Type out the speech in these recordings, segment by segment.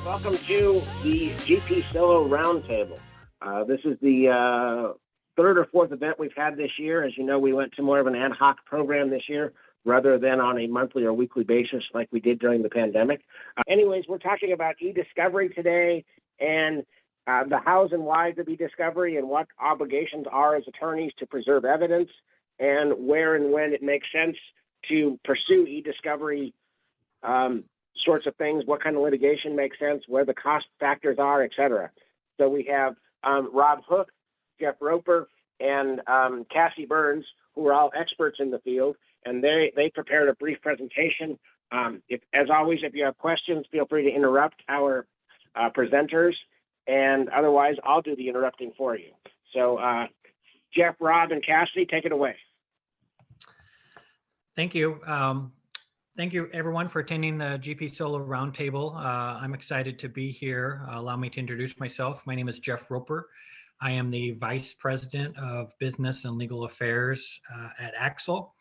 Welcome to the GPSolo Roundtable. This is the third or fourth event we've had this year. As you know, we went to more of an ad hoc program this year rather than on a monthly or weekly basis like we did during the pandemic. Anyways, we're talking about eDiscovery today and the hows and whys of eDiscovery and what obligations are as attorneys to preserve evidence and where and when it makes sense to pursue eDiscovery sorts of things, what kind of litigation makes sense, where the cost factors are, et cetera. So we have Rob Hook, Jeff Roper, and Kassi Burns, who are all experts in the field, and they prepared a brief presentation. As always, if you have questions, feel free to interrupt our presenters, and otherwise, I'll do the interrupting for you. So Jeff, Rob, and Kassi, take it away. Thank you. Thank you, everyone, for attending the GPSolo Roundtable. I'm excited to be here. Allow me to introduce myself. My name is Jeff Roper. I am the Vice President of Business and Legal Affairs at AXEL.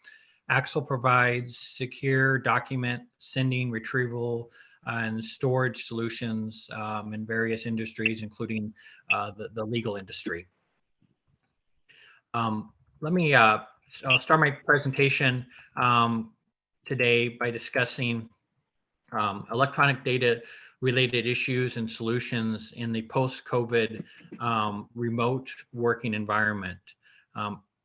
AXEL provides secure document sending, retrieval, and storage solutions in various industries, including the legal industry. I'll start my presentation today by discussing electronic data related issues and solutions in the post-COVID remote working environment.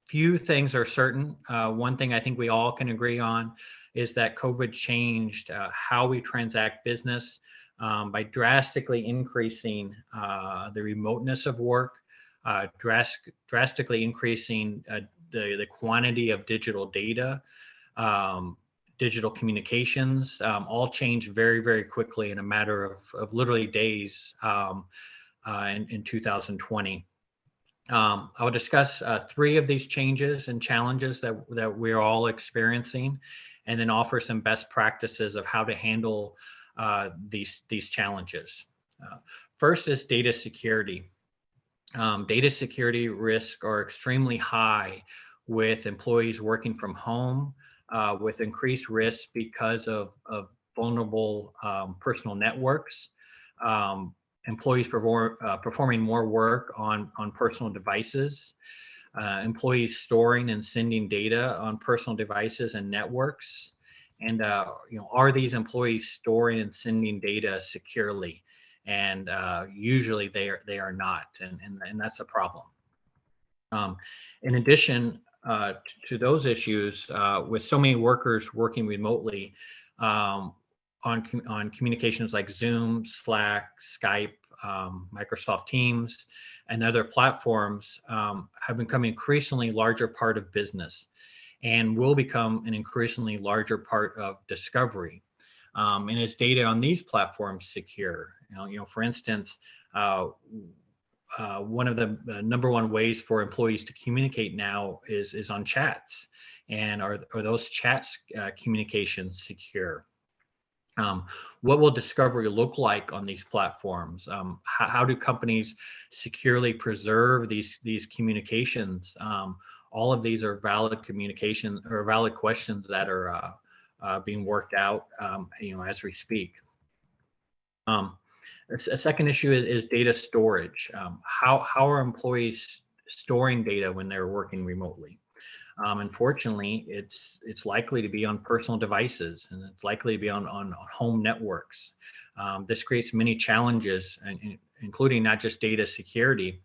Few things are certain. One thing I think we all can agree on is that COVID changed how we transact business by drastically increasing the remoteness of work, drastically increasing the quantity of digital data, digital communications, all changed very, very quickly in a matter of literally days in 2020. I will discuss three of these changes and challenges that we're all experiencing, and then offer some best practices of how to handle these challenges. First is data security. Data security risks are extremely high with employees working from home, with increased risk because of vulnerable personal networks, employees performing more work on personal devices, employees storing and sending data on personal devices and networks, and are these employees storing and sending data securely? And usually they are not, and that's a problem. In addition to those issues, with so many workers working remotely on communications like Zoom, Slack, Skype, Microsoft Teams, and other platforms have become an increasingly larger part of business and will become an increasingly larger part of discovery. And is data on these platforms secure? For instance, one of the number one ways for employees to communicate now is on chats. And are those chats communications secure? What will discovery look like on these platforms? How do companies securely preserve these communications? All of these are valid communication or valid questions that are being worked out, as we speak. A second issue is data storage. How are employees storing data when they're working remotely? Unfortunately, it's likely to be on personal devices, and it's likely to be on home networks. This creates many challenges, including not just data security,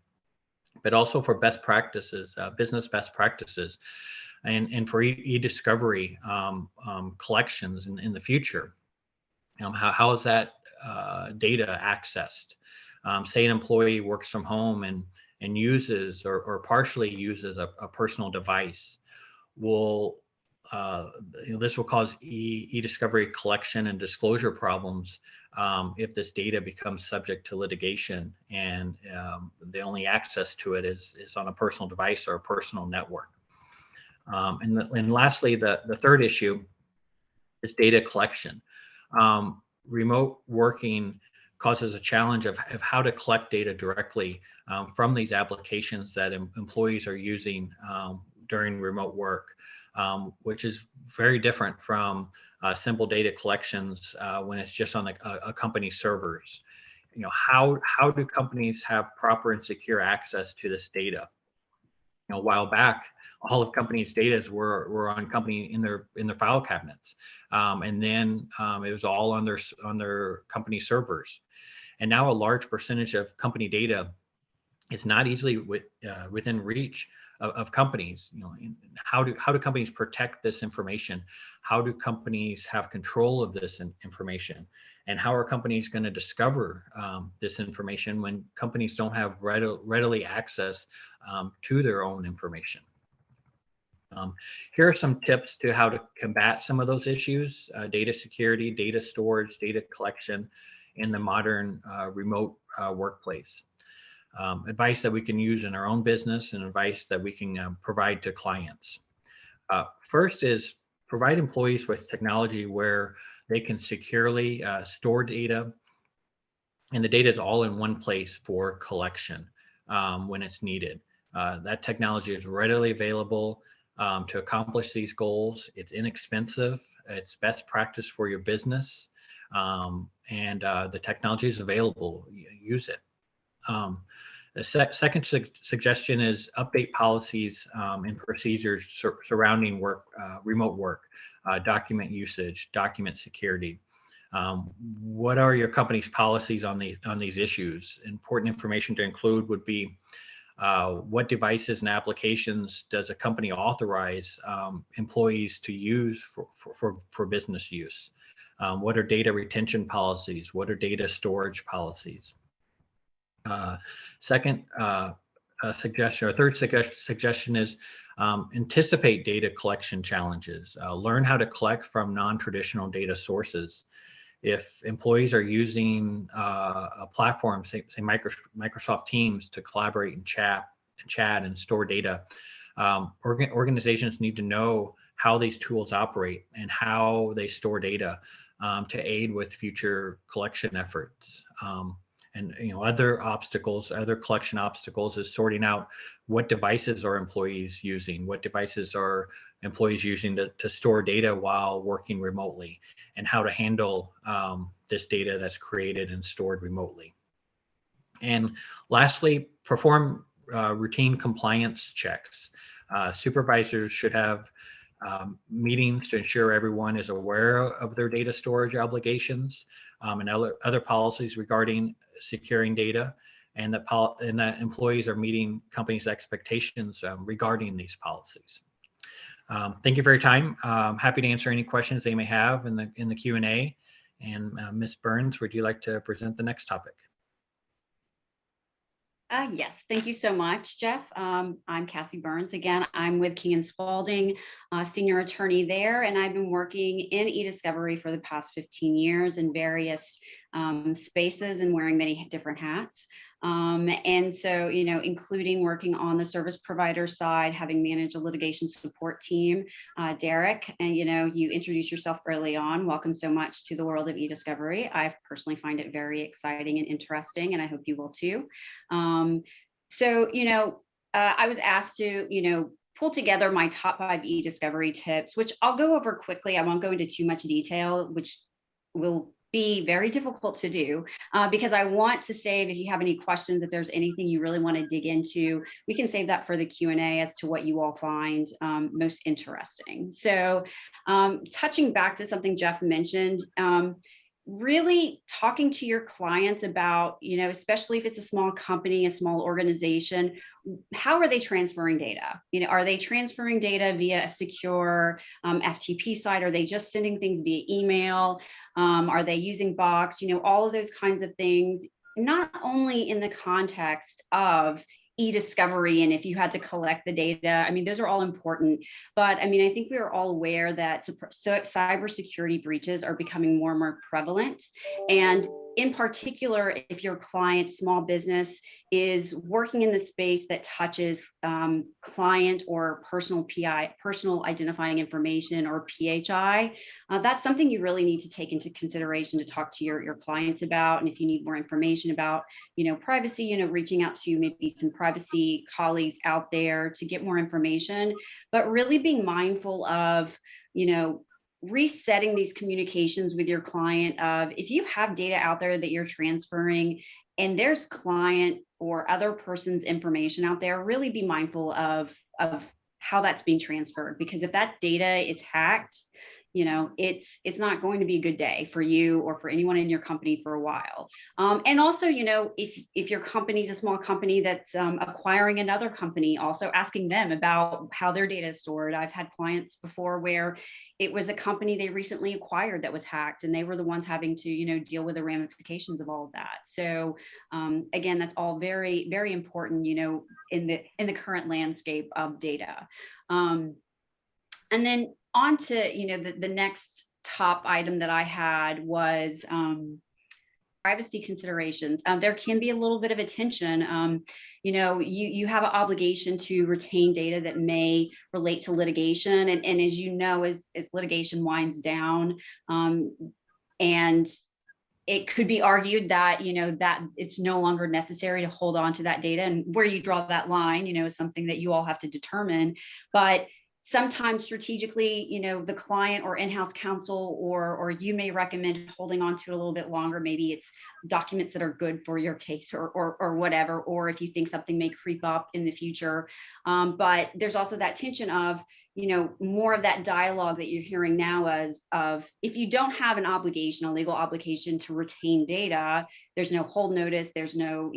but also for best practices, business best practices, and for eDiscovery collections in the future. How is that data accessed? Say an employee works from home and uses or partially uses a personal device. This will cause eDiscovery collection and disclosure problems if this data becomes subject to litigation and the only access to it is on a personal device or a personal network. And lastly, the third issue is data collection. Remote working causes a challenge of how to collect data directly from these applications that employees are using during remote work, which is very different from simple data collections when it's just on a company's servers. how do companies have proper and secure access to this data? A while back, all of companies' data were on company in their file cabinets, and then it was all on their company servers. And now a large percentage of company data is not easily within reach of companies. How do companies protect this information? How do companies have control of this information? And how are companies going to discover this information when companies don't have readily access to their own information? Here are some tips to how to combat some of those issues: data security, data storage, data collection in the modern remote workplace. Advice that we can use in our own business and advice that we can provide to clients. First is provide employees with technology where they can securely store data, and the data is all in one place for collection when it's needed. That technology is readily available to accomplish these goals. It's inexpensive. It's best practice for your business, and the technology is available. Use it. The second suggestion is update policies and procedures surrounding remote work, document usage, document security. What are your company's policies on these issues? Important information to include would be what devices and applications does a company authorize employees to use for business use? What are data retention policies? What are data storage policies? Third suggestion is anticipate data collection challenges. Learn how to collect from non-traditional data sources. If employees are using a platform, say Microsoft Teams, to collaborate and chat and store data, organizations need to know how these tools operate and how they store data to aid with future collection efforts. And other collection obstacles is sorting out what devices are employees using, what devices are employees using to store data while working remotely, and how to handle this data that's created and stored remotely. And lastly, perform routine compliance checks. Supervisors should have meetings to ensure everyone is aware of their data storage obligations and other policies regarding securing data, and that employees are meeting companies' expectations regarding these policies. Thank you for your time. I'm happy to answer any questions they may have in the Q&A. And Ms. Burns, would you like to present the next topic? Yes, thank you so much, Jeff. I'm Kassi Burns again. I'm with King & Spalding, senior attorney there, and I've been working in eDiscovery for the past 15 years in various spaces and wearing many different hats. And so, including working on the service provider side, having managed a litigation support team, Derek, and you introduced yourself early on. Welcome so much to the world of eDiscovery. I personally find it very exciting and interesting, and I hope you will too. I was asked to, pull together my top 5 eDiscovery tips, which I'll go over quickly. I won't go into too much detail, which will be very difficult to do because I want to save, if you have any questions, if there's anything you really want to dig into, we can save that for the Q&A as to what you all find most interesting. So touching back to something Jeff mentioned, really talking to your clients about, especially if it's a small company, a small organization, how are they transferring data? Are they transferring data via a secure FTP site? Are they just sending things via email? Are they using Box? All of those kinds of things, not only in the context of eDiscovery and if you had to collect the data, those are all important. But I think we are all aware that cybersecurity breaches are becoming more and more prevalent. And in particular, if your client, small business, is working in the space that touches client or personal PI, personal identifying information, or PHI, that's something you really need to take into consideration to talk to your clients about. And if you need more information about, privacy, reaching out to maybe some privacy colleagues out there to get more information, but really being mindful of, resetting these communications with your client of, if you have data out there that you're transferring and there's client or other person's information out there, really be mindful of how that's being transferred, because if that data is hacked, it's not going to be a good day for you or for anyone in your company for a while. And also, if your company's a small company that's acquiring another company, also asking them about how their data is stored. I've had clients before where it was a company they recently acquired that was hacked, and they were the ones having to, deal with the ramifications of all of that. So again, that's all very, very important, in the current landscape of data. And then on to, the next top item that I had was privacy considerations. There can be a little bit of a tension. You have an obligation to retain data that may relate to litigation. And as you know, as litigation winds down, and it could be argued that, that it's no longer necessary to hold on to that data. And where you draw that line, is something that you all have to determine. But sometimes strategically, the client or in-house counsel or you may recommend holding on to it a little bit longer. Maybe it's documents that are good for your case or whatever, or if you think something may creep up in the future. But there's also that tension of, more of that dialogue that you're hearing now as of, if you don't have an obligation, a legal obligation to retain data, there's no hold notice, there's no,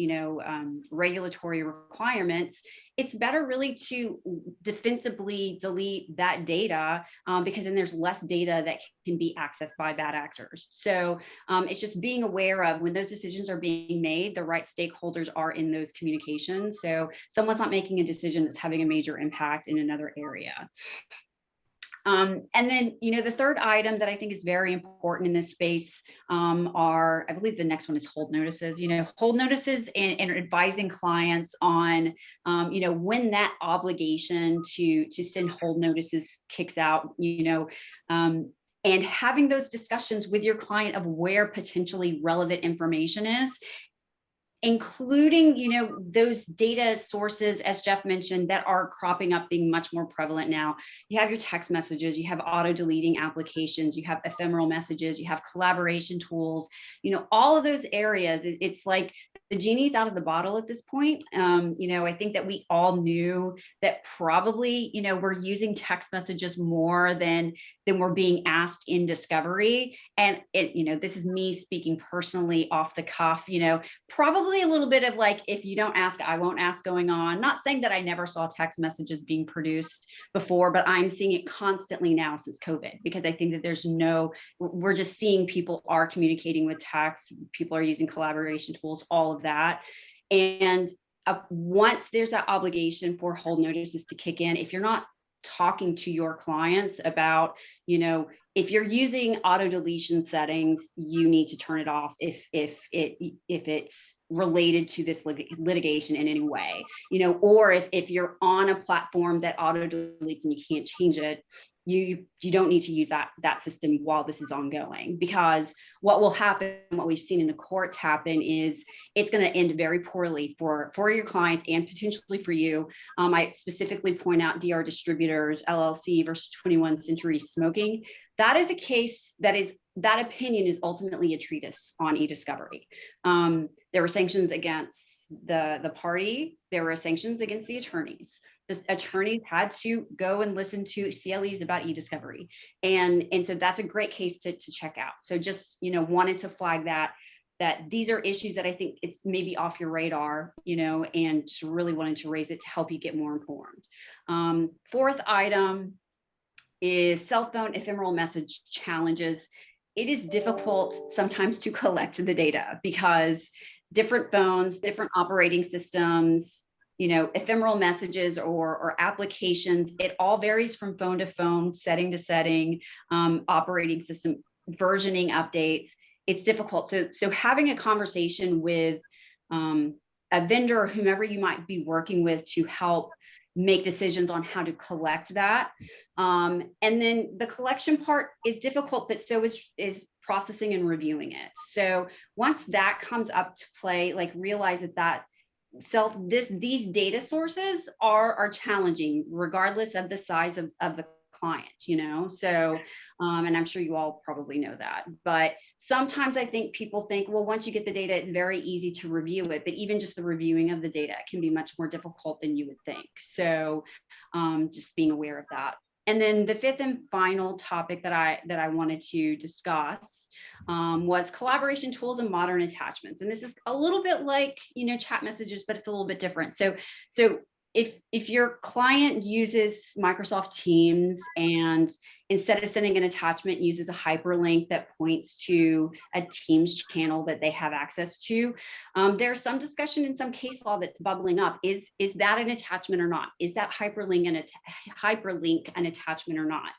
regulatory requirements. It's better really to defensively delete that data, because then there's less data that can be accessed by bad actors. So it's just being aware of when those decisions are being made, the right stakeholders are in those communications. So someone's not making a decision that's having a major impact in another area. And then, the third item that I think is very important in this space are, I believe the next one is hold notices. Hold notices and advising clients on, when that obligation to send hold notices kicks out, and having those discussions with your client of where potentially relevant information is, including, those data sources, as Jeff mentioned, that are cropping up, being much more prevalent now. You have your text messages, you have auto deleting applications, you have ephemeral messages, you have collaboration tools, all of those areas. It's like the genie's out of the bottle at this point. I think that we all knew that probably, we're using text messages more than we're being asked in discovery. And this is me speaking personally off the cuff, probably a little bit of like, if you don't ask, I won't ask going on. Not saying that I never saw text messages being produced before, but I'm seeing it constantly now since COVID, because I think that we're just seeing people are communicating with text, people are using collaboration tools, all of that. And once there's that obligation for hold notices to kick in, if you're not talking to your clients about, if you're using auto deletion settings, you need to turn it off if it's related to this litigation in any way, or if you're on a platform that auto deletes and you can't change it, you don't need to use that system while this is ongoing, because what will happen, what we've seen in the courts happen, is it's going to end very poorly for your clients and potentially for you. I specifically point out DR Distributors LLC versus 21st Century Smoking. That is a case that opinion is ultimately a treatise on eDiscovery. There were sanctions against the party. There were sanctions against the attorneys. The attorneys had to go and listen to CLEs about eDiscovery. And so that's a great case to check out. So just, wanted to flag that these are issues that I think it's maybe off your radar, and just really wanted to raise it to help you get more informed. Fourth item is cell phone ephemeral message challenges. It is difficult sometimes to collect the data because different phones, different operating systems, ephemeral messages or applications, it all varies from phone to phone, setting to setting, operating system versioning updates. It's difficult. So having a conversation with a vendor or whomever you might be working with to help make decisions on how to collect that. And then the collection part is difficult, but so is processing and reviewing it. So once that comes up to play, like realize these data sources are challenging regardless of the size of the client, you know? So, and I'm sure you all probably know that, but sometimes I think people think, well, once you get the data, it's very easy to review it, but even just the reviewing of the data can be much more difficult than you would think. So just being aware of that. And then the fifth and final topic that I wanted to discuss was collaboration tools and modern attachments. And this is a little bit like, you know, chat messages, but it's a little bit different. So if your client uses Microsoft Teams and instead of sending an attachment uses a hyperlink that points to a Teams channel that they have access to, there's some discussion in some case law that's bubbling up. Is that an attachment or not? Is that hyperlink an attachment or not?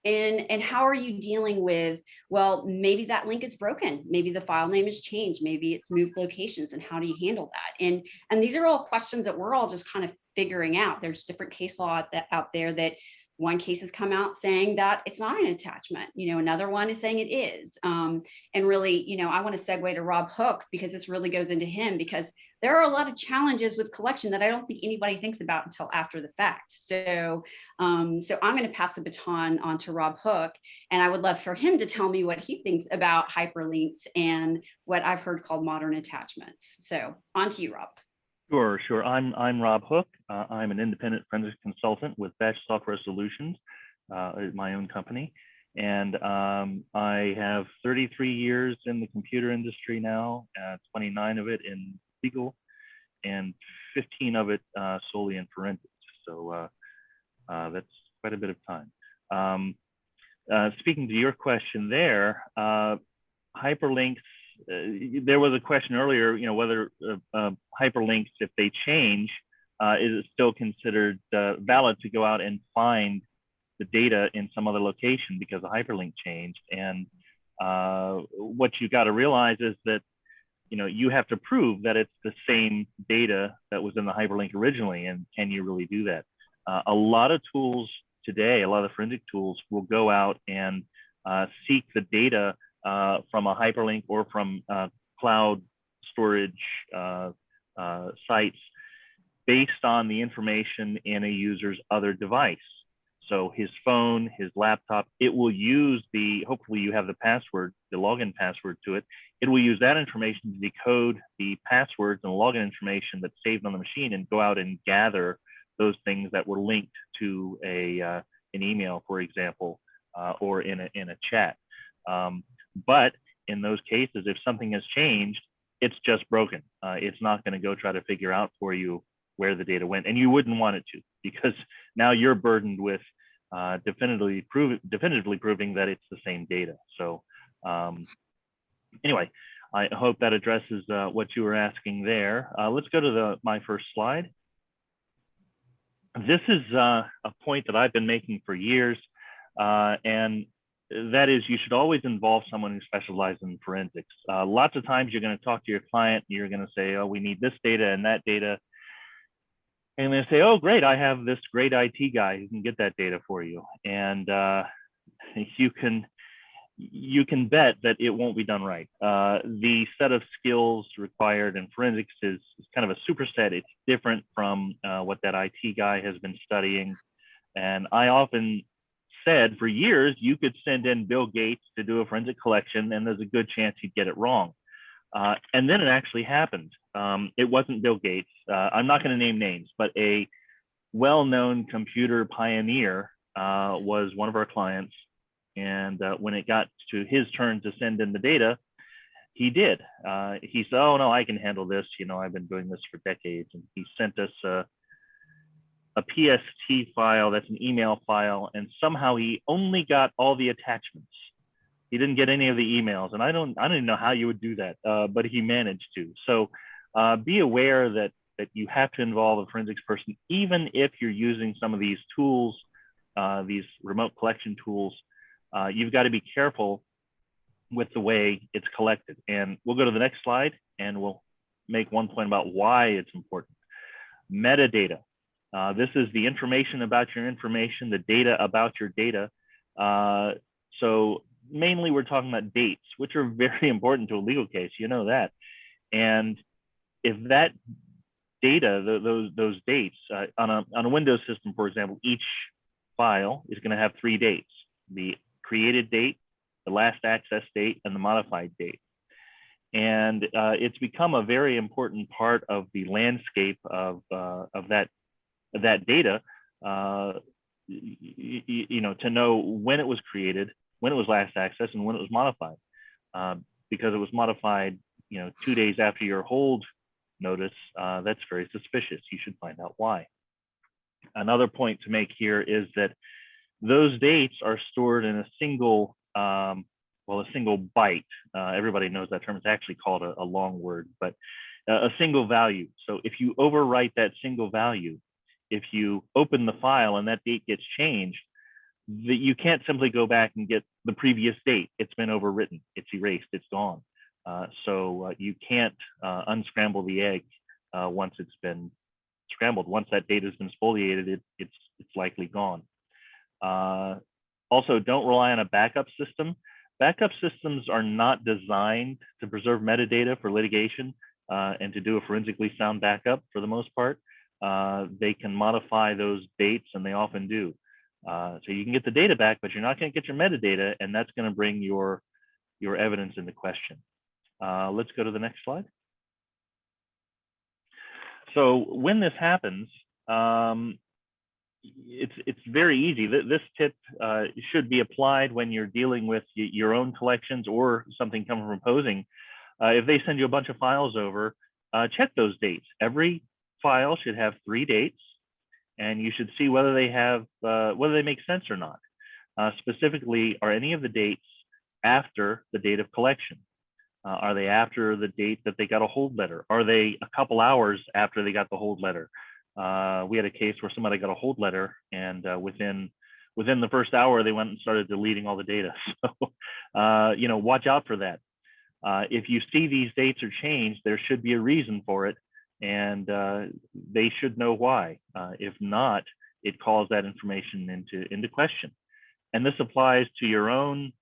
And how are you dealing with, well, maybe that link is broken. Maybe the file name has changed. Maybe it's moved locations. And how do you handle that? And these are all questions that we're all just kind of figuring out. There's different case law out there that one case has come out saying that it's not an attachment. You know, another one is saying it is. And really, you know, I want to segue to Rob Hook because this really goes into him because there are a lot of challenges with collection that I don't think anybody thinks about until after the fact. So, so I'm going to pass the baton on to Rob Hook, and I would love for him to tell me what he thinks about hyperlinks and what I've heard called modern attachments. So on to you, Rob. Sure. I'm Rob Hook. I'm an independent forensics consultant with Batch Software Solutions, my own company. And I have 33 years in the computer industry now, 29 of it in legal, and 15 of it solely in forensics. So that's quite a bit of time. Speaking to your question there, hyperlinks, there was a question earlier, you know, whether hyperlinks, if they change, is it still considered valid to go out and find the data in some other location because a hyperlink changed? And what you got to realize is that, you know, you have to prove that it's the same data that was in the hyperlink originally. And can you really do that? A lot of tools today, a lot of forensic tools will go out and seek the data from a hyperlink or from cloud storage sites based on the information in a user's other device. So his phone, his laptop, it will use hopefully you have the password, the login password to it. It will use that information to decode the passwords and login information that's saved on the machine and go out and gather those things that were linked to an email, for example, or in a chat. But in those cases, if something has changed, it's just broken. It's not going to go try to figure out for you where the data went, and you wouldn't want it to, because now you're burdened with definitively proving that it's the same data. So anyway, I hope that addresses what you were asking there. Let's go to my first slide. This is a point that I've been making for years, and that is, you should always involve someone who specializes in forensics. Lots of times you're going to talk to your client and you're going to say, oh, we need this data and that data. And they say, oh, great, I have this great IT guy who can get that data for you. And you can bet that it won't be done right. The set of skills required in forensics is kind of a superset. It's different from what that IT guy has been studying. And I often said for years, you could send in Bill Gates to do a forensic collection and there's a good chance he'd get it wrong. And then it actually happened. It wasn't Bill Gates. I'm not going to name names, but a well-known computer pioneer was one of our clients. And when it got to his turn to send in the data, he did. He said, oh, no, I can handle this. You know, I've been doing this for decades. And he sent us a PST file, that's an email file, and somehow he only got all the attachments. He didn't get any of the emails, and I don't even know how you would do that, but he managed to. So be aware that you have to involve a forensics person, even if you're using some of these tools, these remote collection tools. You've got to be careful with the way it's collected. And we'll go to the next slide, and we'll make one point about why it's important. Metadata. This is the information about your information, the data about your data. So mainly we're talking about dates, which are very important to a legal case, you know that. And if that data, those dates on a Windows system, for example, each file is going to have 3 dates: the created date, the last access date, and the modified date. And it's become a very important part of the landscape of that data, to know when it was created, when it was last accessed, and when it was modified. Because it was modified, 2 days after your hold notice, that's very suspicious. You should find out why. Another point to make here is that those dates are stored in a single, a single byte. Everybody knows that term. It's actually called a long word, but a single value. So if you overwrite that single value, if you open the file and that date gets changed, you can't simply go back and get the previous date. It's been overwritten, it's erased, it's gone. So you can't unscramble the egg once it's been scrambled. Once that data has been spoliated, it's likely gone. Also, don't rely on a backup system. Backup systems are not designed to preserve metadata for litigation and to do a forensically sound backup for the most part. They can modify those dates, and they often do. So you can get the data back, but you're not going to get your metadata, and that's going to bring your evidence into question. Let's go to the next slide. So when this happens, it's very easy. This tip should be applied when you're dealing with your own collections or something coming from opposing. If they send you a bunch of files over, check those dates. Every file should have 3 dates, and you should see whether they have whether they make sense or not. Specifically, are any of the dates after the date of collection? Are they after the date that they got a hold letter? Are they a couple hours after they got the hold letter? We had a case where somebody got a hold letter, and within the first hour, they went and started deleting all the data. So, watch out for that. If you see these dates are changed, there should be a reason for it, and they should know why. If not, it calls that information into question. And this applies to your own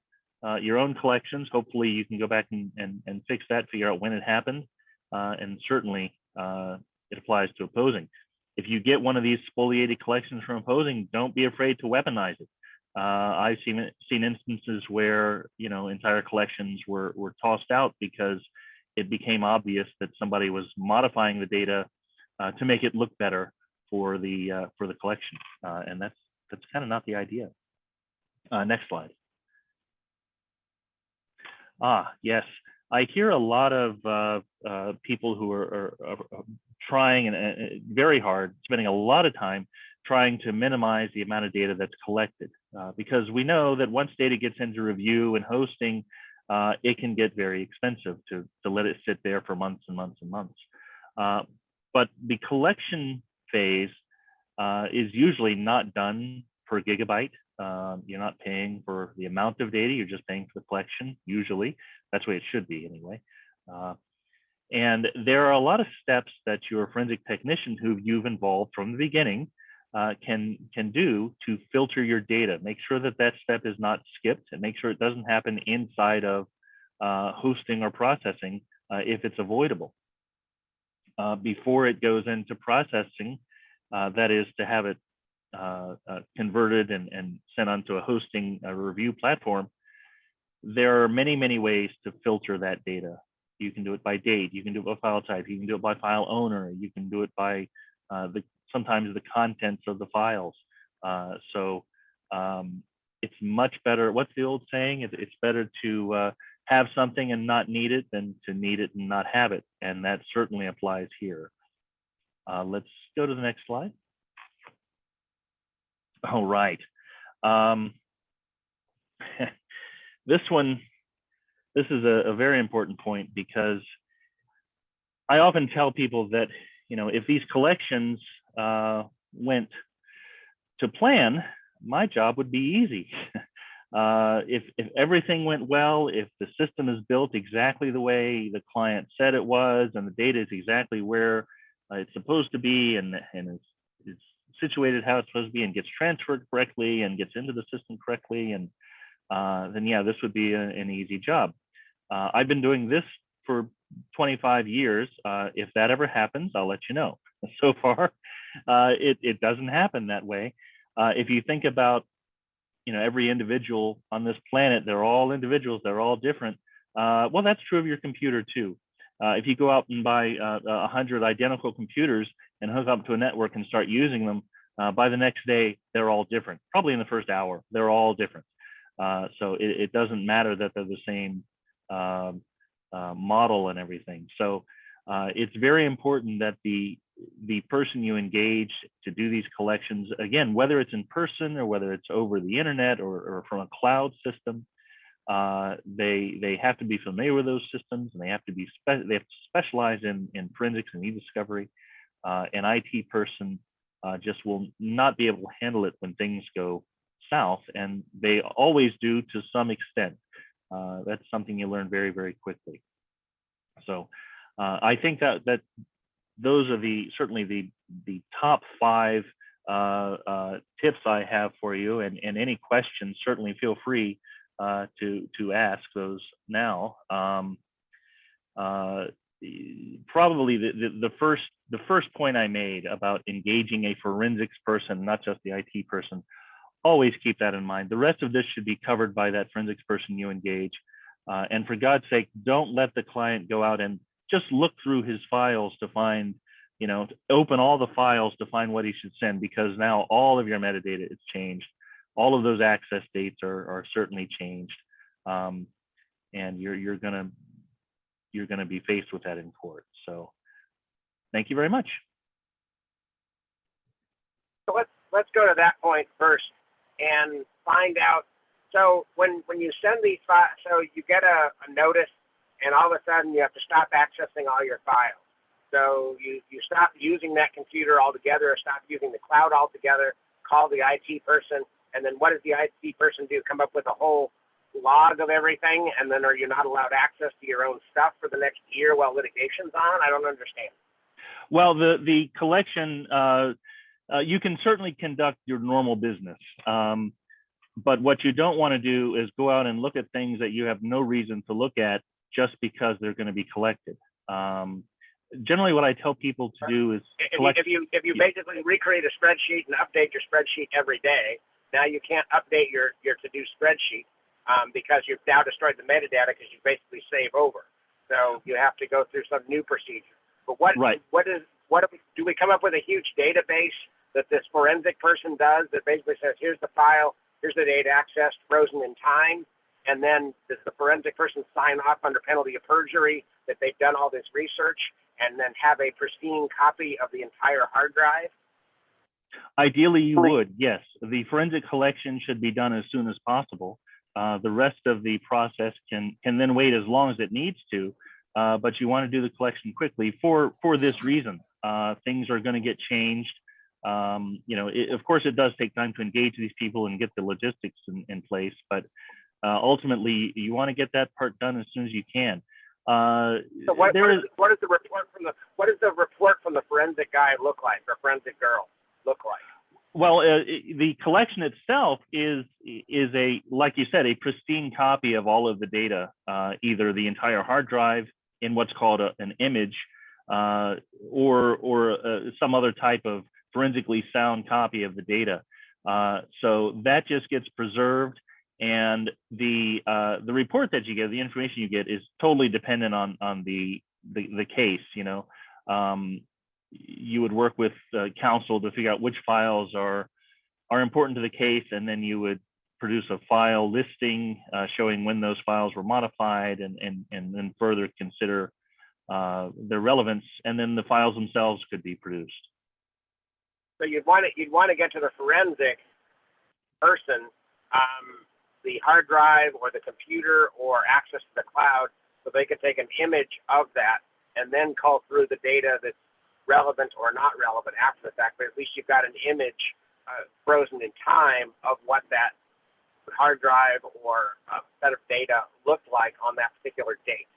collections. Hopefully, you can go back and fix that, figure out when it happened, and certainly it applies to opposing. If you get one of these spoliated collections from opposing, don't be afraid to weaponize it. I've seen instances where entire collections were tossed out because it became obvious that somebody was modifying the data to make it look better for the collection, and that's kind of not the idea. Next slide. Yes, I hear a lot of people who are trying and very hard, spending a lot of time trying to minimize the amount of data that's collected, because we know that once data gets into review and hosting, it can get very expensive to let it sit there for months and months and months. But the collection phase is usually not done per gigabyte. You're not paying for the amount of data, you're just paying for the collection, usually. That's the way it should be anyway. And there are a lot of steps that your forensic technician who you've involved from the beginning can do to filter your data. Make sure that that step is not skipped, and make sure it doesn't happen inside of hosting or processing if it's avoidable. Before it goes into processing, that is to have it converted and sent onto a hosting review platform, there are many, many ways to filter that data. You can do it by date, you can do it by file type, you can do it by file owner, you can do it by sometimes the contents of the files. So it's much better. What's the old saying? It's better to have something and not need it than to need it and not have it. And that certainly applies here. Let's go to the next slide. All right. This is a very important point, because I often tell people that, if these collections went to plan, my job would be easy. If everything went well, if the system is built exactly the way the client said it was, and the data is exactly where it's supposed to be, and is situated how it's supposed to be, and gets transferred correctly and gets into the system correctly, and then yeah, this would be an easy job. I've been doing this for 25 years. If that ever happens, I'll let you know. So far, it doesn't happen that way. if you think about, every individual on this planet, they're all individuals, they're all different. Well, that's true of your computer too. If you go out and buy 100 identical computers and hook up to a network and start using them, by the next day, they're all different. Probably in the first hour, they're all different. So it doesn't matter that they're the same model and everything. So it's very important that the person you engage to do these collections, again, whether it's in person or whether it's over the internet or from a cloud system, they have to be familiar with those systems, and they have to specialize in forensics and eDiscovery. An IT person just will not be able to handle it when things go south, and they always do to some extent. That's something you learn very, very quickly. So I think that those are certainly the top 5 tips I have for you, and any questions, certainly feel free to ask those now. Probably the first point I made about engaging a forensics person, not just the IT person, always keep that in mind. The rest of this should be covered by that forensics person you engage. And for God's sake, don't let the client go out and just look through his files to find, open all the files to find what he should send, because now all of your metadata is changed. All of those access dates are certainly changed. And you're gonna be faced with that in court. So thank you very much. So let's go to that point first and find out. So when you send these files, so you get a notice, and all of a sudden you have to stop accessing all your files. So you stop using that computer altogether, or stop using the cloud altogether, call the IT person, and then what does the IT person do? Come up with a whole log of everything, and then are you not allowed access to your own stuff for the next year while litigation's on? I don't understand. Well, the collection, you can certainly conduct your normal business. But what you don't want to do is go out and look at things that you have no reason to look at just because they're going to be collected. Generally, what I tell people to do is if you basically recreate a spreadsheet and update your spreadsheet every day, now you can't update your to-do spreadsheet because you've now destroyed the metadata because you basically save over. So you have to go through some new procedure. But do we come up with a huge database that this forensic person does that basically says, here's the file, here's the data accessed, frozen in time, and then does the forensic person sign off under penalty of perjury that they've done all this research and then have a pristine copy of the entire hard drive? Ideally, you would, yes. The forensic collection should be done as soon as possible. The rest of the process can then wait as long as it needs to, but you want to do the collection quickly for this reason. Things are going to get changed. Of course, it does take time to engage these people and get the logistics in place, but ultimately, you want to get that part done as soon as you can. So what does the report from the forensic guy look like, or forensic girl look like? Well, the collection itself is like you said, a pristine copy of all of the data, either the entire hard drive in what's called an image, or some other type of forensically sound copy of the data. So that just gets preserved, and the report that you get, the information you get, is totally dependent on the case. You would work with counsel to figure out which files are important to the case, and then you would produce a file listing showing when those files were modified, and then further consider their relevance, and then the files themselves could be produced. So you'd want to get to the forensic person, the hard drive or the computer or access to the cloud, so they could take an image of that and then call through the data that's relevant or not relevant after the fact. But at least you've got an image frozen in time of what that hard drive or set of data looked like on that particular date.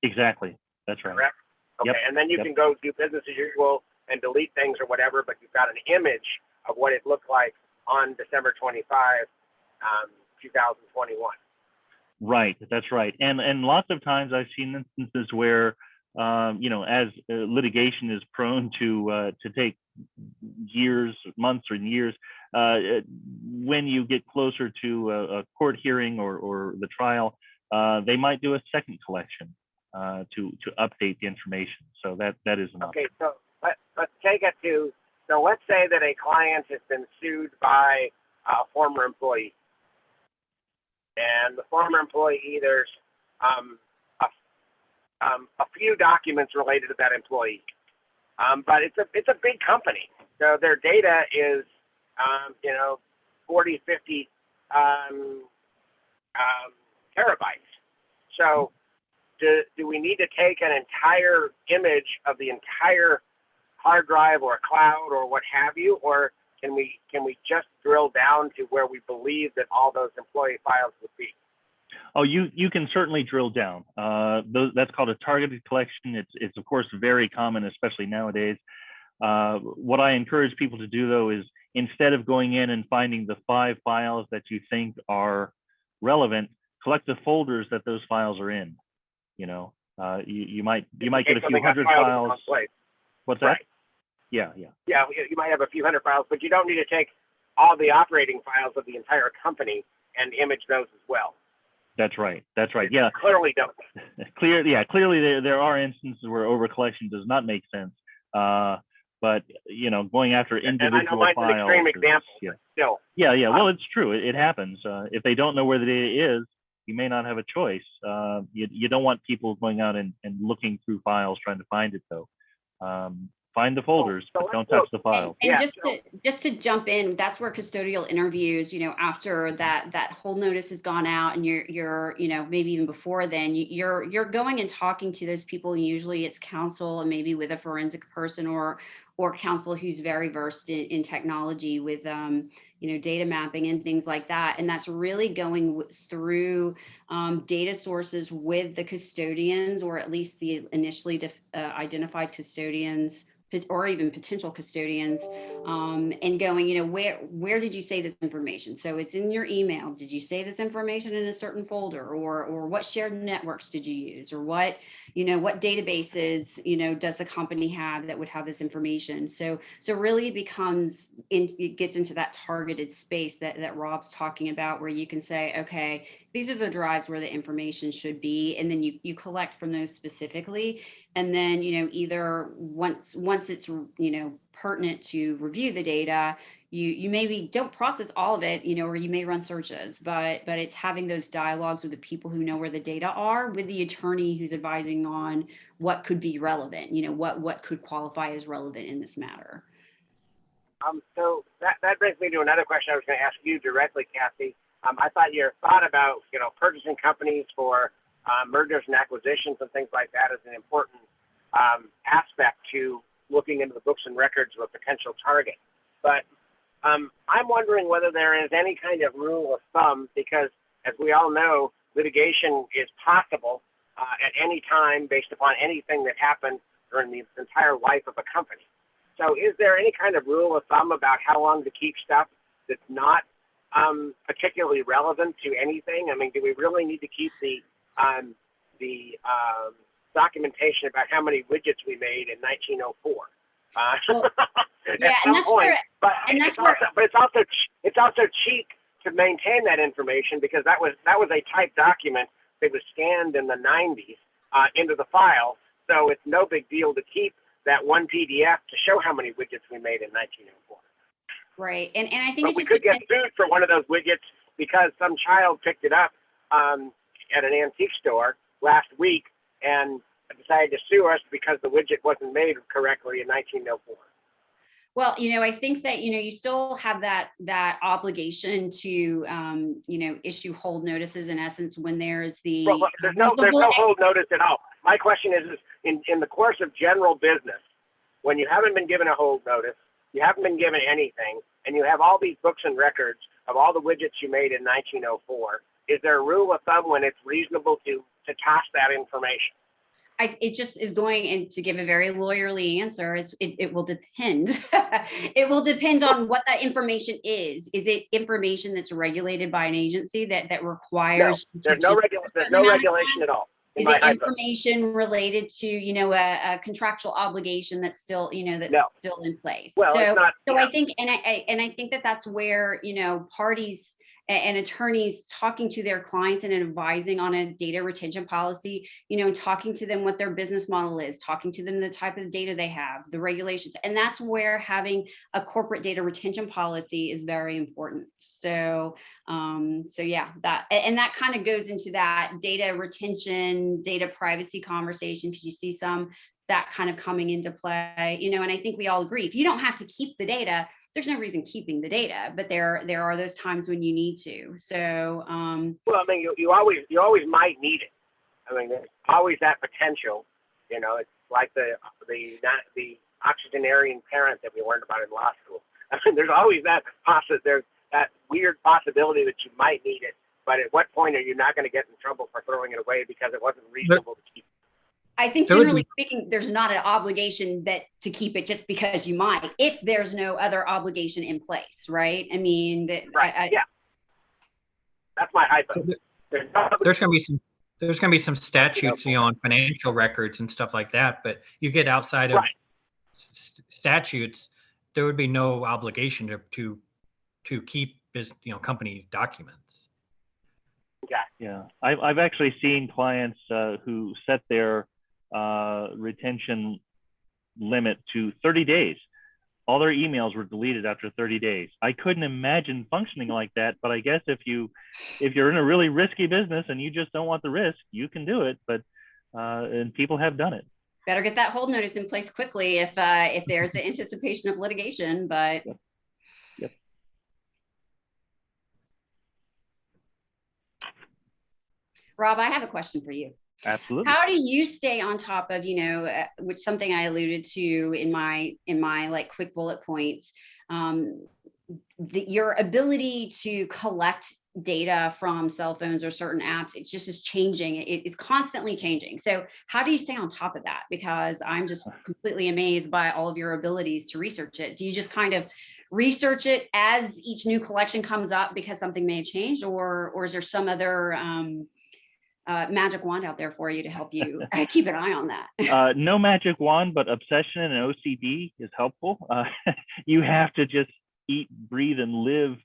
Exactly. That's right. Correct? Okay. Yep. And then you can go do business as usual and delete things or whatever, but you've got an image of what it looked like on December 25, 2021. Right, that's right. And lots of times I've seen instances where you know, as litigation is prone to take years, months, or years, when you get closer to a court hearing or the trial, they might do a second collection to update the information. So that is an option. Okay, so let's take it to, so let's say that a client has been sued by a former employee, and the former employee, there's a few documents related to that employee, but it's a big company, so their data is 40, 50 terabytes. So do we need to take an entire image of the entire hard drive or cloud or what have you, or can we just drill down to where we believe that all those employee files would be? Oh, you can certainly drill down. That's called a targeted collection. It's of course very common, especially nowadays. What I encourage people to do though is, instead of going in and finding the 5 files that you think are relevant, collect the folders that those files are in. You know, you might get a few hundred files. What's that? Right. Yeah. Yeah, you might have a few hundred files, but you don't need to take all the operating files of the entire company and image those as well. That's right. Yeah. Clearly don't. Clearly there are instances where overcollection does not make sense. But you know, going after individual and I know mine's files. An extreme example. Still. Yeah. Well, it's true. It happens. If they don't know where the data is, you may not have a choice. You don't want people going out and looking through files trying to find it though. Find the folders, but don't touch the files. And just to jump in, that's where custodial interviews, you know, after that hold notice has gone out, and you're you know, maybe even before then, you're going and talking to those people, and usually it's counsel, and maybe with a forensic person or counsel who's very versed in technology with you know, data mapping and things like that. And that's really going through data sources with the custodians, or at least the initially identified custodians, or even potential custodians, and going, you know, where did you say this information? So it's in your email. Did you say this information in a certain folder, or what shared networks did you use, or what, you know, what databases, you know, does the company have that would have this information? So really it gets into that targeted space that Rob's talking about, where you can say, okay, these are the drives where the information should be, and then you collect from those specifically. And then, you know, either once it's, you know, pertinent to review the data, you maybe don't process all of it, you know, or you may run searches, but it's having those dialogues with the people who know where the data are, with the attorney who's advising on what could be relevant, you know, what could qualify as relevant in this matter. So that brings me to another question I was going to ask you directly, Kassi. I thought your thought about, you know, purchasing companies for mergers and acquisitions and things like that is an important aspect to looking into the books and records of a potential target. But I'm wondering whether there is any kind of rule of thumb, because as we all know, litigation is possible at any time based upon anything that happened during the entire life of a company. So is there any kind of rule of thumb about how long to keep stuff that's not particularly relevant to anything? I mean, do we really need to keep the documentation about how many widgets we made in 1904? Well, yeah, and that's point, where, but and that's it's also cheap to maintain that information, because that was a typed document that was scanned in the 90s into the file. So it's no big deal to keep that one PDF to show how many widgets we made in 1904. Right, and I think but we could get sued for one of those widgets because some child picked it up at an antique store last week and decided to sue us because the widget wasn't made correctly in 1904. Well, you know, I think that, you know, you still have that obligation to, you know, issue hold notices in essence when there's the. Well, there's no hold notice at all. My question is in the course of general business, when you haven't been given a hold notice, you haven't been given anything, and you have all these books and records of all the widgets you made in 1904, is there a rule of thumb when it's reasonable to toss that information? It just is going, and to give a very lawyerly answer, it will depend. It will depend on what that information is. Is it information that's regulated by an agency that requires? No, there's no regulation at all. Is it information related to, you know, a contractual obligation that's still, you know, that's still in place? Well, it's not, so I think, and I think that that's where, you know, parties and attorneys talking to their clients and advising on a data retention policy, you know, talking to them what their business model is, talking to them the type of data they have, the regulations. And that's where having a corporate data retention policy is very important. So, so yeah, that kind of goes into that data retention, data privacy conversation, because you see some that kind of coming into play, you know, and I think we all agree, if you don't have to keep the data, there's no reason keeping the data, but there are those times when you need to. So, well, I mean, you always might need it. I mean, there's always that potential. You know, it's like the octogenarian parent that we learned about in law school. I mean, there's always that there's that weird possibility that you might need it. But at what point are you not going to get in trouble for throwing it away because it wasn't reasonable to keep? I think generally speaking, there's not an obligation to keep it just because you might, if there's no other obligation in place, right? I mean, yeah, that's my hypo. There's going to be some statutes, you know, on financial records and stuff like that. But you get outside of statutes, there would be no obligation to keep company documents. Yeah, I've actually seen clients who set their retention limit to 30 days. All their emails were deleted after 30 days. I couldn't imagine functioning like that, but I guess if you're in a really risky business and you just don't want the risk, you can do it. But and people have done it. Better get that hold notice in place quickly if there's the anticipation of litigation. But Yep. Rob, I have a question for you. Absolutely. How do you stay on top of, you know, which something I alluded to in my like quick bullet points, your ability to collect data from cell phones or certain apps, it just is changing. It's constantly changing. So how do you stay on top of that? Because I'm just completely amazed by all of your abilities to research it. Do you just kind of research it as each new collection comes up because something may have changed, or is there some other magic wand out there for you to help you keep an eye on that? No magic wand, but obsession and OCD is helpful. You have to just eat, breathe, and live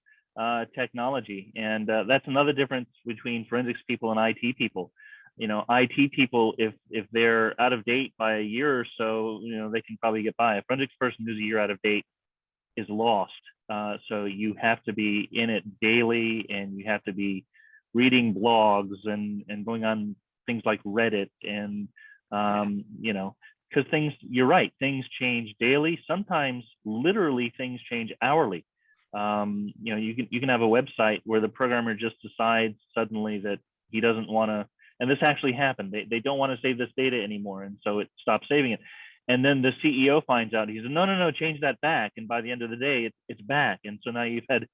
technology. And that's another difference between forensics people and IT people. You know, IT people, if they're out of date by a year or so, you know, they can probably get by. A forensics person who's a year out of date is lost. So you have to be in it daily, and you have to be reading blogs and going on things like Reddit and, you know, because you're right, things change daily. Sometimes literally things change hourly. You know, you can have a website where the programmer just decides suddenly that he doesn't want to, and this actually happened. They don't want to save this data anymore. And so it stops saving it. And then the CEO finds out, he says, no, change that back. And by the end of the day, it's back. And so now you've had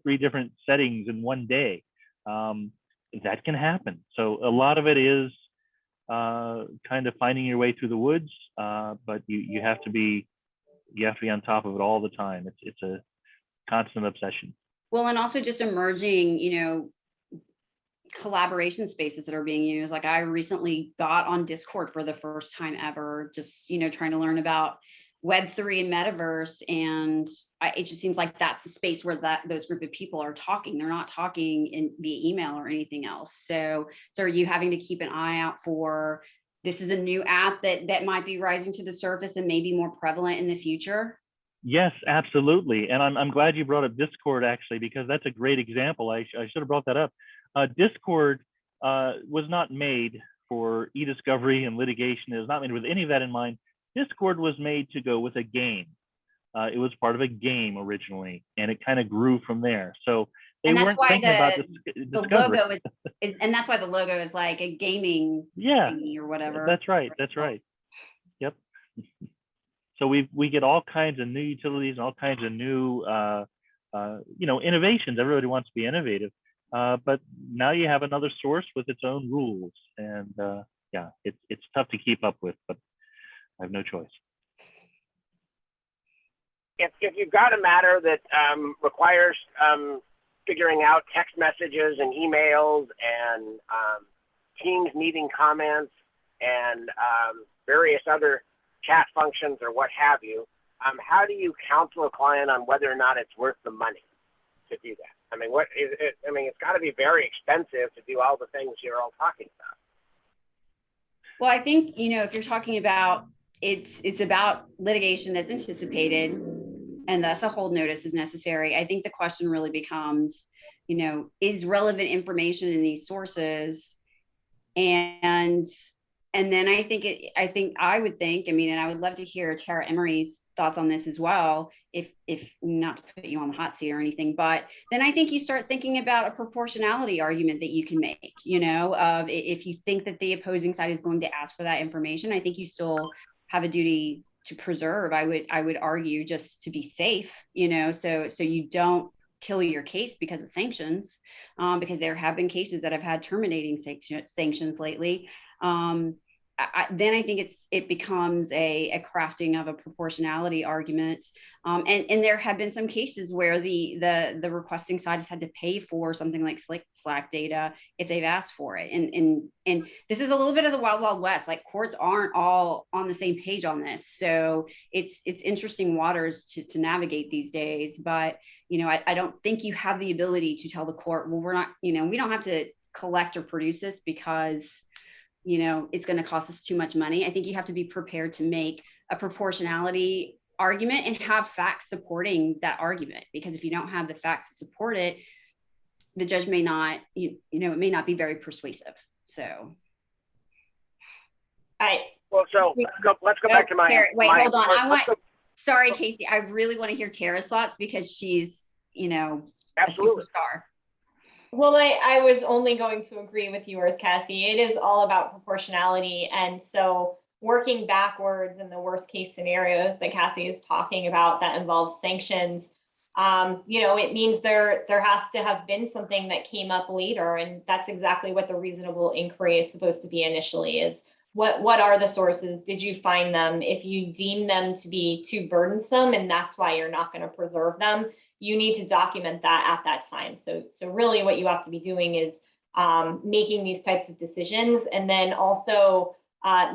3 different settings in one day. That can happen. So a lot of it is kind of finding your way through the woods, but you have to be on top of it all the time. It's a constant obsession. Well, and also just emerging, you know, collaboration spaces that are being used. Like I recently got on Discord for the first time ever, just, you know, trying to learn about Web3 and metaverse. And it just seems like that's the space where those group of people are talking. They're not talking via email or anything else. So are you having to keep an eye out for, this is a new app that might be rising to the surface and maybe more prevalent in the future? Yes, absolutely. And I'm glad you brought up Discord, actually, because that's a great example. I should have brought that up. Discord was not made for eDiscovery and litigation. It was not made with any of that in mind. Discord was made to go with a game. It was part of a game originally, and it kind of grew from there. So they weren't thinking about the logo is, and that's why the logo is like a gaming thingy or whatever. That's right. That's right. Yep. So we get all kinds of new utilities and all kinds of new you know, innovations. Everybody wants to be innovative, but now you have another source with its own rules, and yeah, it's tough to keep up with, but I have no choice. If you've got a matter that requires figuring out text messages and emails and Teams meeting comments and various other chat functions or what have you, how do you counsel a client on whether or not it's worth the money to do that? I mean, what is it? I mean, it's got to be very expensive to do all the things you're all talking about. Well, I think, if you're talking about it's about litigation that's anticipated and thus a hold notice is necessary. I think the question really becomes, is relevant information in these sources? And then I would think, and I would love to hear Tara Emery's thoughts on this as well, if not to put you on the hot seat or anything, but then I think you start thinking about a proportionality argument that you can make, of if you think that the opposing side is going to ask for that information, I think you still have a duty to preserve. I would argue, just to be safe, so you don't kill your case because of sanctions, because there have been cases that have had terminating sanctions lately. Then I think it becomes a crafting of a proportionality argument, and there have been some cases where the requesting side has had to pay for something like Slack data if they've asked for it, and this is a little bit of the wild west. Like, courts aren't all on the same page on this, so it's interesting waters to navigate these days. But I don't think you have the ability to tell the court, well, we're not, we don't have to collect or produce this because it's going to cost us too much money. I think you have to be prepared to make a proportionality argument and have facts supporting that argument, because if you don't have the facts to support it, the judge may not, it may not be very persuasive. So. Let's go back to my. Wait, hold on. Sorry, Kassi. I really want to hear Tara's thoughts because she's, absolutely. a superstar. Well, I was only going to agree with yours, Kassi. It is all about proportionality. And so working backwards in the worst case scenarios that Kassi is talking about that involves sanctions, it means there has to have been something that came up later. And that's exactly what the reasonable inquiry is supposed to be initially, is what are the sources? Did you find them? If you deem them to be too burdensome and that's why you're not going to preserve them, you need to document that at that time. So really what you have to be doing is making these types of decisions, and then also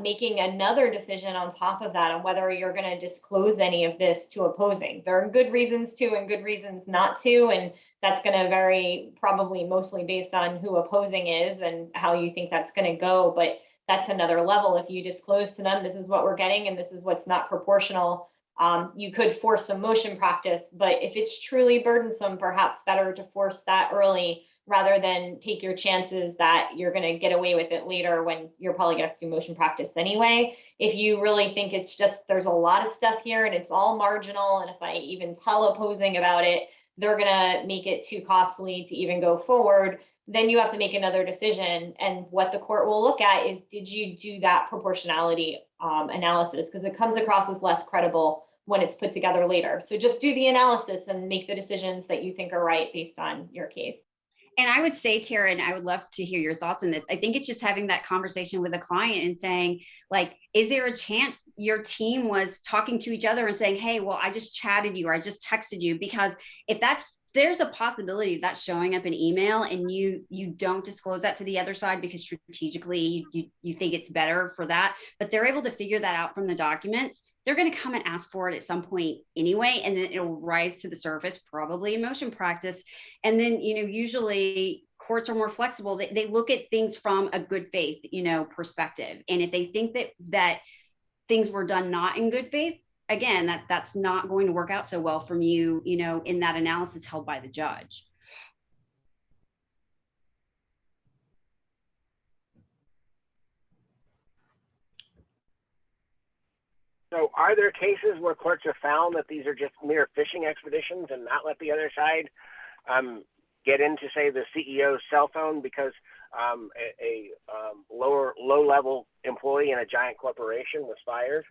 making another decision on top of that on whether you're going to disclose any of this to opposing. There are good reasons to and good reasons not to, and that's going to vary probably mostly based on who opposing is and how you think that's going to go. But that's another level. If you disclose to them, this is what we're getting and this is what's not proportional, you could force some motion practice, but if it's truly burdensome, perhaps better to force that early rather than take your chances that you're going to get away with it later when you're probably going to have to do motion practice anyway. If you really think it's just, there's a lot of stuff here and it's all marginal, and if I even tell opposing about it, they're going to make it too costly to even go forward, then you have to make another decision. And what the court will look at is, did you do that proportionality analysis? Because it comes across as less credible when it's put together later. So just do the analysis and make the decisions that you think are right based on your case. And I would say, Tara, and I would love to hear your thoughts on this. I think it's just having that conversation with a client and saying, like, is there a chance your team was talking to each other and saying, hey, well, I just chatted you or I just texted you? Because if there's a possibility of that showing up in email and you don't disclose that to the other side because strategically you think it's better for that, but they're able to figure that out from the documents, they're going to come and ask for it at some point anyway, and then it'll rise to the surface, probably in motion practice. And then, usually courts are more flexible. They look at things from a good faith, perspective. And if they think that things were done not in good faith, again, that's not going to work out so well from you, in that analysis held by the judge. So are there cases where courts have found that these are just mere fishing expeditions and not let the other side get into, say, the CEO's cell phone because a low-level employee in a giant corporation was fired?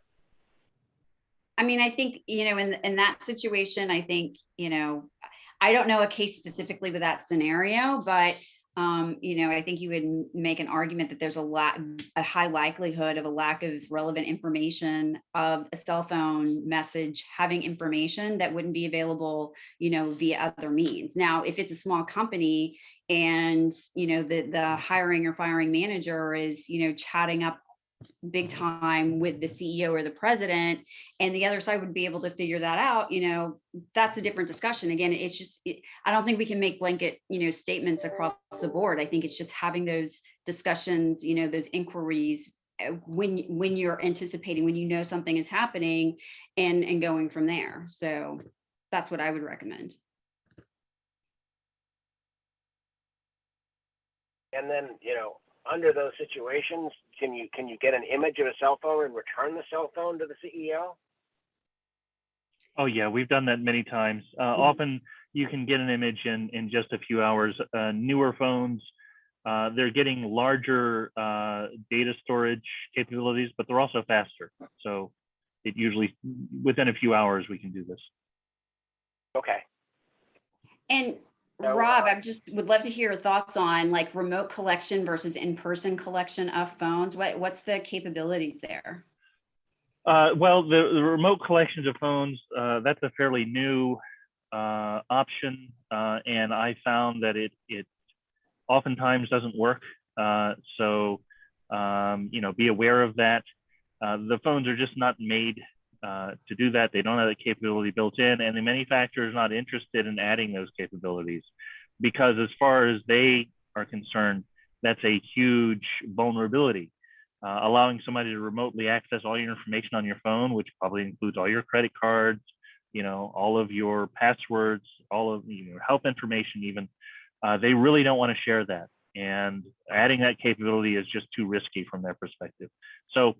I mean, I think, in that situation, I think, I don't know a case specifically with that scenario, but I think you would make an argument that there's a high likelihood of a lack of relevant information of a cell phone message having information that wouldn't be available, via other means. Now, if it's a small company and, the hiring or firing manager is, chatting up big time with the CEO or the president, and the other side would be able to figure that out, that's a different discussion. Again, I don't think we can make blanket, statements across the board. I think it's just having those discussions, those inquiries when you're anticipating, when something is happening, and going from there. So that's what I would recommend. And then, under those situations, can you get an image of a cell phone and return the cell phone to the CEO? Oh yeah, we've done that many times. Often you can get an image in just a few hours. Newer phones, they're getting larger data storage capabilities, but they're also faster. So it usually, within a few hours, we can do this. Okay. And Rob, I just would love to hear your thoughts on like remote collection versus in-person collection of phones. What's the capabilities there? Well, the remote collections of phones, that's a fairly new option, and I found that it oftentimes doesn't work. So be aware of that. The phones are just not made to do that. They don't have the capability built in, and the manufacturer is not interested in adding those capabilities because as far as they are concerned, that's a huge vulnerability. Allowing somebody to remotely access all your information on your phone, which probably includes all your credit cards, all of your passwords, all of your health information even, they really don't want to share that. And adding that capability is just too risky from their perspective. So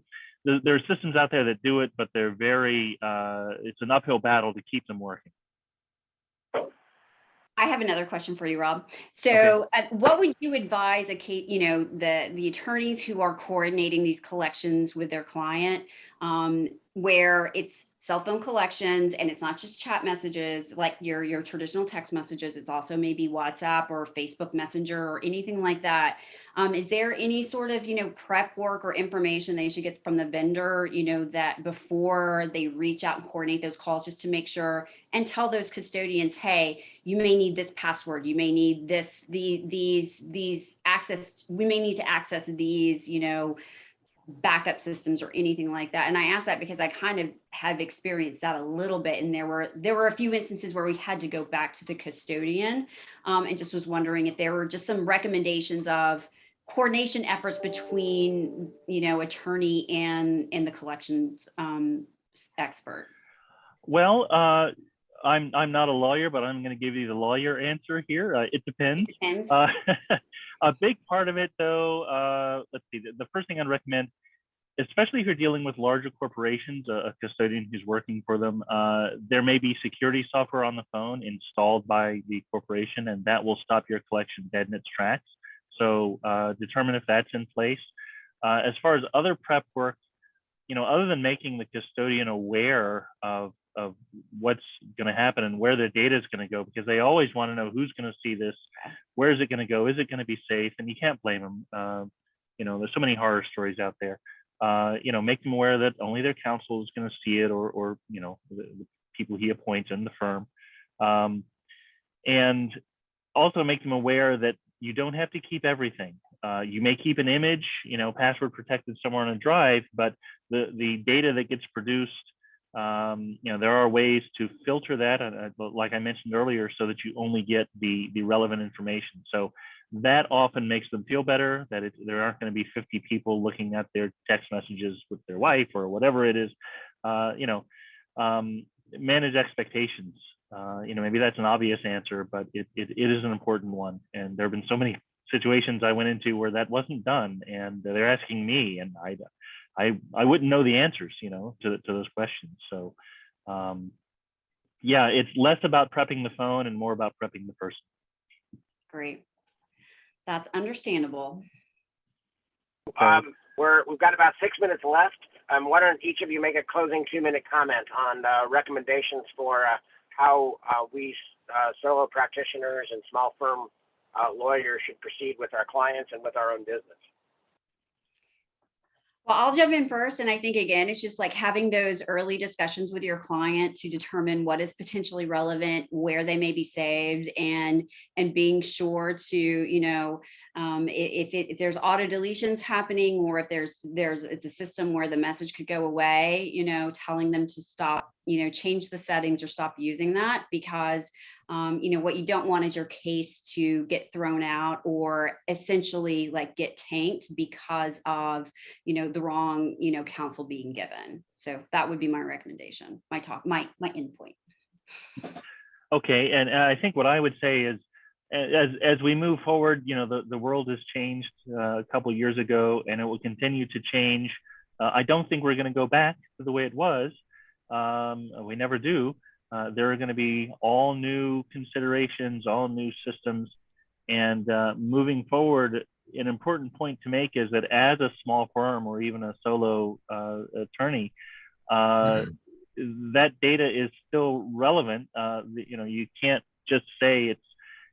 there are systems out there that do it, but they're it's an uphill battle to keep them working. I have another question for you, Rob. So what would you advise the attorneys who are coordinating these collections with their client, where it's cell phone collections and it's not just chat messages like your traditional text messages, it's also maybe WhatsApp or Facebook Messenger or anything like that. Is there any sort of, prep work or information they should get from the vendor, that before they reach out and coordinate those calls, just to make sure and tell those custodians, hey, you may need this password, you may need these access, we may need to access these, backup systems or anything like that. And I ask that because I kind of have experienced that a little bit. And there were a few instances where we had to go back to the custodian, and just was wondering if there were just some recommendations of coordination efforts between, attorney and the collections expert. Well, I'm not a lawyer, but I'm going to give you the lawyer answer here. It depends. It depends. A big part of it, though, let's see, the first thing I'd recommend, especially if you're dealing with larger corporations, a custodian who's working for them, there may be security software on the phone installed by the corporation, and that will stop your collection dead in its tracks. So determine if that's in place. As far as other prep work, other than making the custodian aware of what's going to happen and where their data is going to go, because they always want to know who's going to see this, where is it going to go, is it going to be safe, and you can't blame them. There's so many horror stories out there. Make them aware that only their counsel is going to see it, or the people he appoints in the firm, and also make them aware that you don't have to keep everything. You may keep an image, password protected somewhere on a drive, but the data that gets produced, there are ways to filter that, like I mentioned earlier, so that you only get the relevant information. So that often makes them feel better, that there aren't going to be 50 people looking at their text messages with their wife or whatever it is. Manage expectations. Maybe that's an obvious answer, but it is an important one. And there have been so many situations I went into where that wasn't done, and they're asking me, and I wouldn't know the answers, to those questions. So, it's less about prepping the phone and more about prepping the person. Great, that's understandable. We've got about 6 minutes left. Why don't each of you make a closing 2-minute comment on recommendations for how we solo practitioners and small firm lawyers should proceed with our clients and with our own business. Well, I'll jump in first. And I think, again, it's just like having those early discussions with your client to determine what is potentially relevant, where they may be saved, and being sure to, if there's auto deletions happening, or if it's a system where the message could go away, telling them to stop, change the settings or stop using that, because what you don't want is your case to get thrown out or essentially like get tanked because of, the wrong, counsel being given. So that would be my recommendation, my endpoint. Okay, and I think what I would say is, as we move forward, the world has changed a couple of years ago, and it will continue to change. I don't think we're going to go back to the way it was. We never do. There are going to be all new considerations, all new systems, and moving forward, an important point to make is that as a small firm or even a solo attorney, that data is still relevant. You can't just say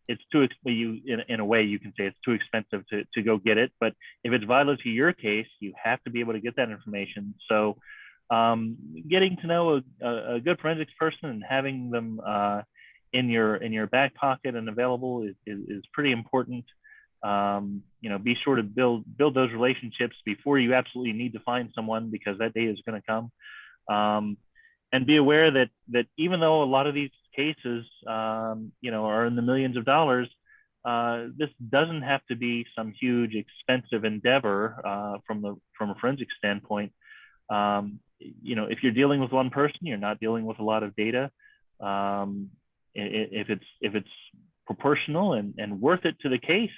it's too in a way you can say it's too expensive to go get it, but if it's vital to your case, you have to be able to get that information. So getting to know a good forensics person and having them in your back pocket and available is pretty important. Be sure to build those relationships before you absolutely need to find someone, because that day is going to come. And be aware that even though a lot of these cases, are in the millions of dollars, this doesn't have to be some huge expensive endeavor from a forensic standpoint. If you're dealing with one person, you're not dealing with a lot of data. If it's proportional and worth it to the case,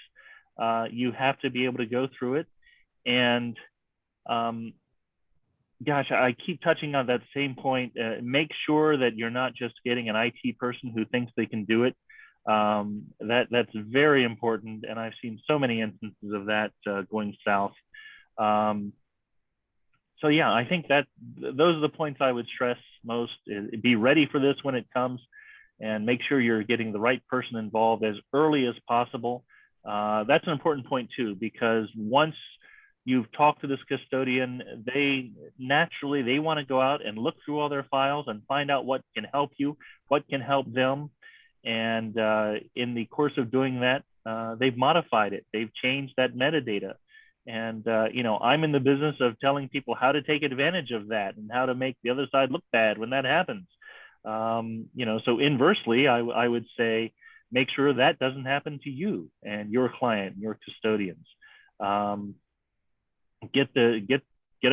you have to be able to go through it. And gosh, I keep touching on that same point. Make sure that you're not just getting an IT person who thinks they can do it. That's very important, and I've seen so many instances of that going south. So yeah, I think that those are the points I would stress most. Be ready for this when it comes, and make sure you're getting the right person involved as early as possible. That's an important point too, because once you've talked to this custodian, they want to go out and look through all their files and find out what can help you, what can help them. And in the course of doing that, they've modified it. They've changed that metadata. And, I'm in the business of telling people how to take advantage of that and how to make the other side look bad when that happens. So inversely, I would say, make sure that doesn't happen to you and your client, your custodians. Get a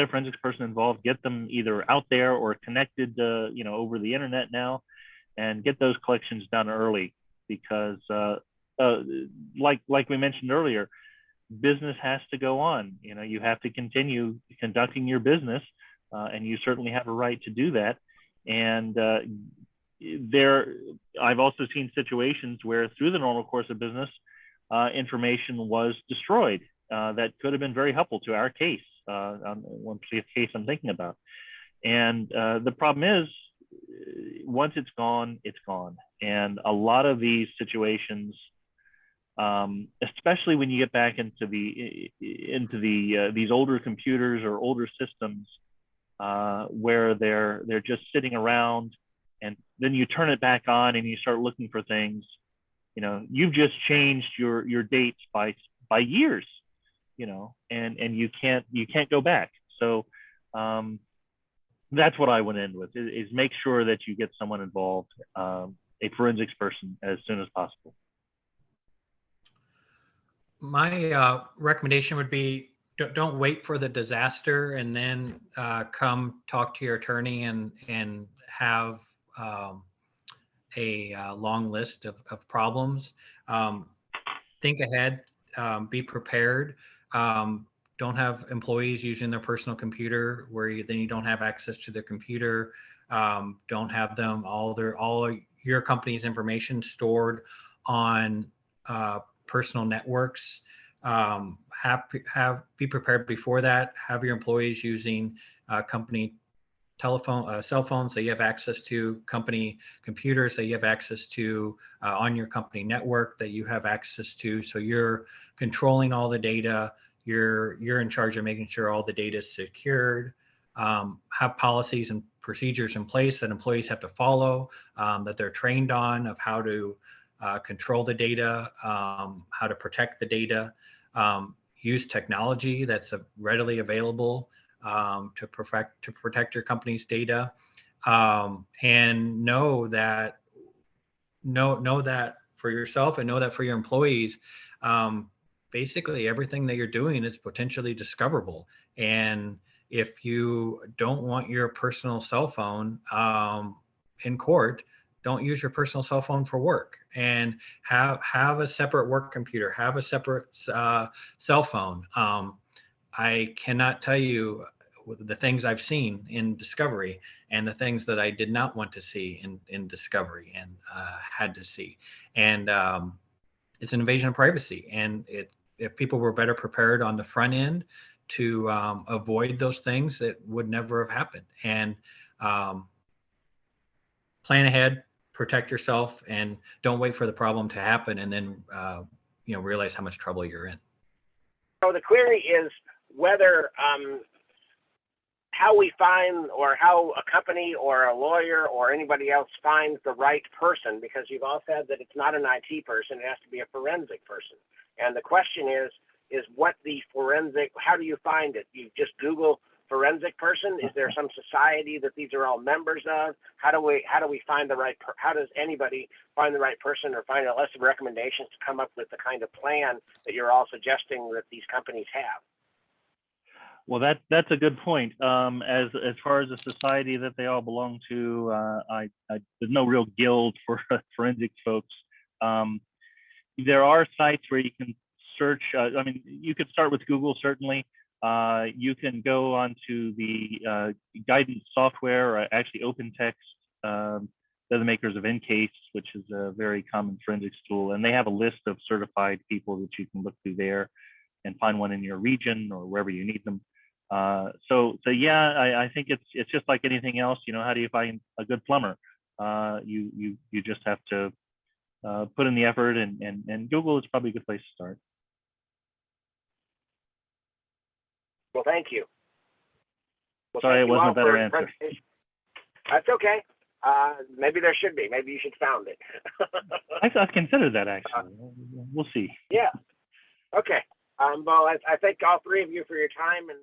forensics person involved, get them either out there or connected, over the internet now, and get those collections done early, because like we mentioned earlier, business has to go on. You have to continue conducting your business, and you certainly have a right to do that. And I've also seen situations where through the normal course of business, information was destroyed that could have been very helpful to our case, on one particular case I'm thinking about. And the problem is, once it's gone, it's gone. And a lot of these situations, especially when you get back into these older computers or older systems, where they're just sitting around, and then you turn it back on and you start looking for things, you've just changed your dates by years, and you can't go back. So that's what I would end with, is make sure that you get someone involved, a forensics person, as soon as possible. My recommendation would be, don't wait for the disaster and then come talk to your attorney and have a long list of problems. Think ahead, be prepared. Don't have employees using their personal computer where then you don't have access to their computer. Don't have them all your company's information stored on personal networks. Be prepared before that. Have your employees using company cell phones that you have access to, company computers that you have access to, on your company network that you have access to. So you're controlling all the data. You're in charge of making sure all the data is secured. Have policies and procedures in place that employees have to follow, that they're trained on, of how to control the data, how to protect the data, use technology that's readily available to protect your company's data, and know that for yourself and know that for your employees. Basically, everything that you're doing is potentially discoverable, and if you don't want your personal cell phone in court, don't use your personal cell phone for work, and have a separate work computer, have a separate cell phone. I cannot tell you the things I've seen in Discovery and the things that I did not want to see in Discovery and had to see. And it's an invasion of privacy. And if people were better prepared on the front end to avoid those things, it would never have happened. And plan ahead, protect yourself, and don't wait for the problem to happen and then realize how much trouble you're in. So the query is whether how we find, or how a company or a lawyer or anybody else finds the right person, because you've all said that it's not an IT person, it has to be a forensic person. And the question is what the forensic, how do you find it? You just Google forensic person? Is there some society that these are all members of? How do we find the right, how does anybody find the right person or find a list of recommendations to come up with the kind of plan that you're all suggesting that these companies have? Well, that's a good point. As far as the society that they all belong to, there's no real guild for forensics folks. There are sites where you can search. I mean, you could start with Google, certainly. You can go onto the guidance software, or actually OpenText. They're the makers of Encase, which is a very common forensics tool, and they have a list of certified people that you can look through there and find one in your region or wherever you need them. So yeah, I think it's just like anything else. How do you find a good plumber? You just have to put in the effort, and Google is probably a good place to start. Well, thank you. Well, sorry, thank it wasn't a better answer. That's okay. Maybe there should be. Maybe you should found it. I've considered that, actually. We'll see. Yeah. Okay. Well, I thank all three of you for your time and.